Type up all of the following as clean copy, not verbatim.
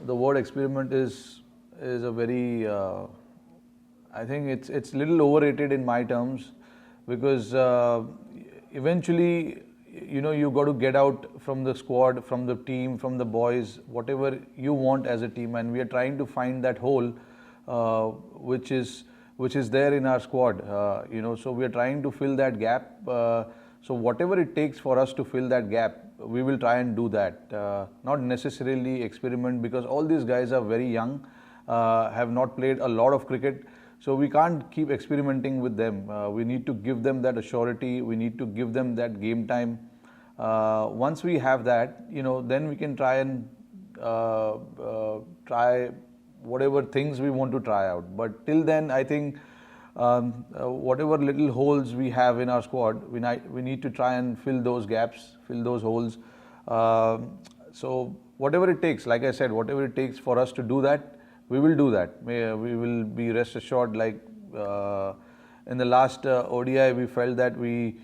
the word experiment is a very I think it's little overrated in my terms, because eventually, you got to get out from the squad, from the team, from the boys, whatever you want as a team, and we are trying to find that hole which is there in our squad. So we are trying to fill that gap. So whatever it takes for us to fill that gap, we will try and do that. Not necessarily experiment, because all these guys are very young, have not played a lot of cricket. So we can't keep experimenting with them. We need to give them that assurity. We need to give them that game time. Once we have that, then we can try and try whatever things we want to try out. But till then, I think whatever little holes we have in our squad, we need to try and fill those gaps, fill those holes. So whatever it takes, like I said, whatever it takes for us to do that, we will do that. We will be rest assured. Like in the last ODI, we felt that we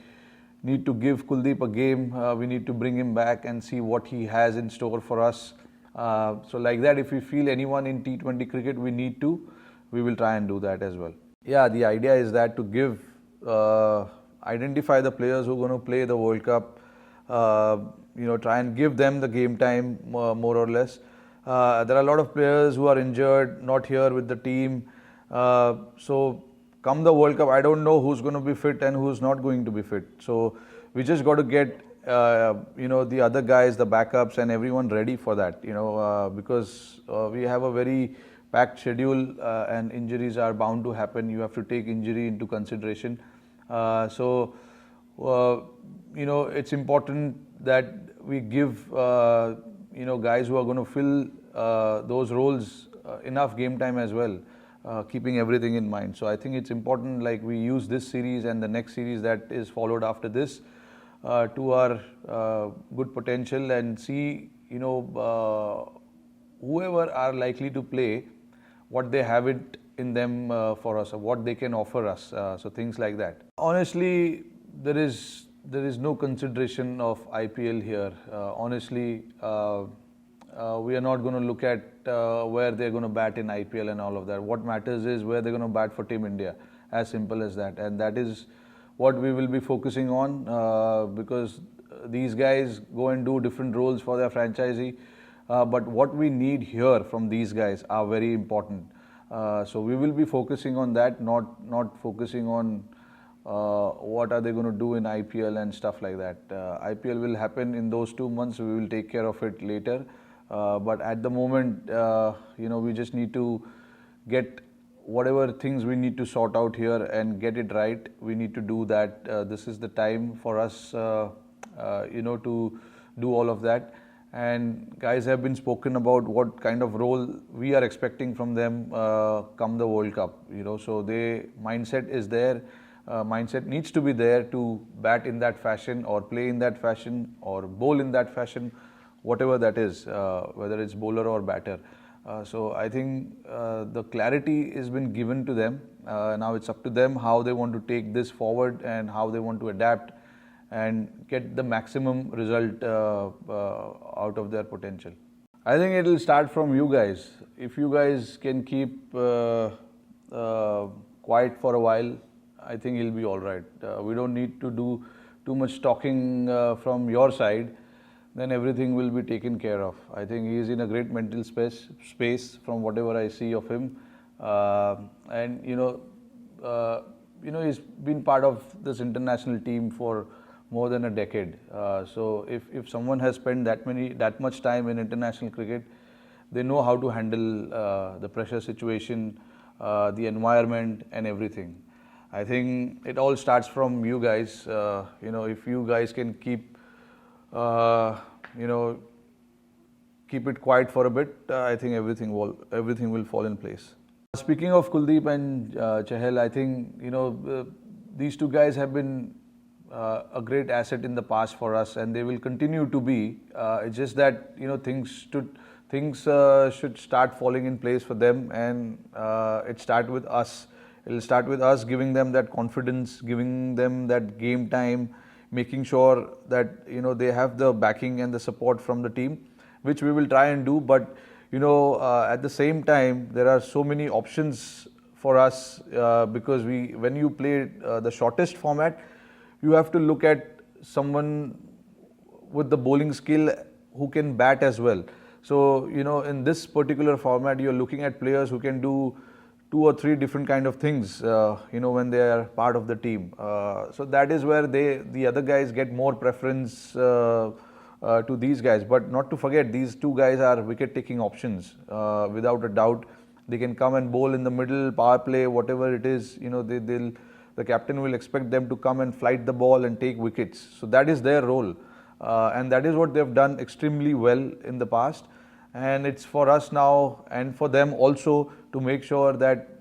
need to give Kuldeep a game. We need to bring him back and see what he has in store for us. So like that, if we feel anyone in T20 cricket, we will try and do that as well. Yeah, the idea is that to give, identify the players who are going to play the World Cup, try and give them the game time, more or less. There are a lot of players who are injured, not here with the team. So come the World Cup, I don't know who's going to be fit and who's not going to be fit. So we just got to get, the other guys, the backups and everyone ready for that, because we have a very packed schedule and injuries are bound to happen. You have to take injury into consideration. It's important that we give, guys who are going to fill those roles enough game time as well, keeping everything in mind. So I think it's important, like we use this series and the next series that is followed after this to our good potential, and see, whoever are likely to play, what they have it in them for us, or what they can offer us. So things like that. Honestly, there is no consideration of IPL here. Honestly, we are not going to look at where they're going to bat in IPL and all of that. What matters is where they're going to bat for Team India. As simple as that. And that is what we will be focusing on, because these guys go and do different roles for their franchisee. But what we need here from these guys are very important. So we will be focusing on that, not focusing on what are they going to do in IPL and stuff like that. IPL will happen in those 2 months. We will take care of it later. But at the moment, we just need to get whatever things we need to sort out here and get it right. We need to do that. This is the time for us, to do all of that. And guys have been spoken about what kind of role we are expecting from them come the World Cup. So their mindset is there. Mindset needs to be there to bat in that fashion, or play in that fashion, or bowl in that fashion, whatever that is, whether it's bowler or batter. So I think the clarity has been given to them. Now it's up to them how they want to take this forward and how they want to adapt and get the maximum result out of their potential. I think it will start from you guys. If you guys can keep quiet for a while, I think he'll be all right. We don't need to do too much talking from your side. Then everything will be taken care of. I think he is in a great mental space from whatever I see of him. And he's been part of this international team for more than a decade. So if someone has spent that much time in international cricket, they know how to handle the pressure situation, the environment and everything. I think it all starts from you guys. If you guys can keep it quiet for a bit, I think everything will fall in place. Speaking of Kuldeep and Chahal, I think these two guys have been a great asset in the past for us, and they will continue to be. It's just that things should start falling in place for them, and it start with us. It'll start with us giving them that confidence, giving them that game time, making sure that they have the backing and the support from the team, which we will try and do. But at the same time, there are so many options for us because when you play the shortest format, you have to look at someone with the bowling skill who can bat as well. So, in this particular format, you're looking at players who can do two or three different kind of things, when they are part of the team. So that is where the other guys get more preference to these guys. But not to forget, these two guys are wicket-taking options, without a doubt. They can come and bowl in the middle, power play, whatever it is. The captain will expect them to come and flight the ball and take wickets. So that is their role, and that is what they've done extremely well in the past. And it's for us now and for them also to make sure that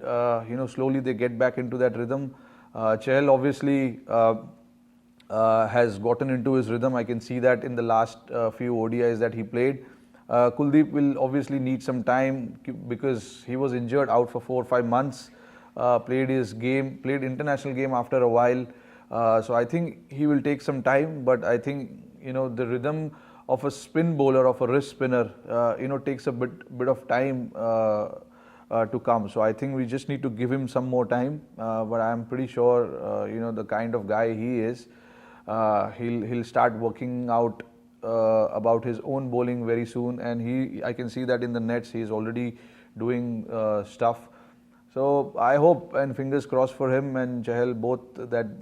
slowly they get back into that rhythm. Chahal obviously has gotten into his rhythm. I can see that in the last few ODIs that he played. Kuldeep will obviously need some time because he was injured out for 4 or 5 months. Played international game after a while. So I think he will take some time, but I think the rhythm of a spin bowler, of a wrist spinner, takes a bit of time to come. So I think we just need to give him some more time. But I'm pretty sure, the kind of guy he is, he'll start working out about his own bowling very soon. And I can see that in the nets, he's already doing stuff. So I hope and fingers crossed for him and Chahal both that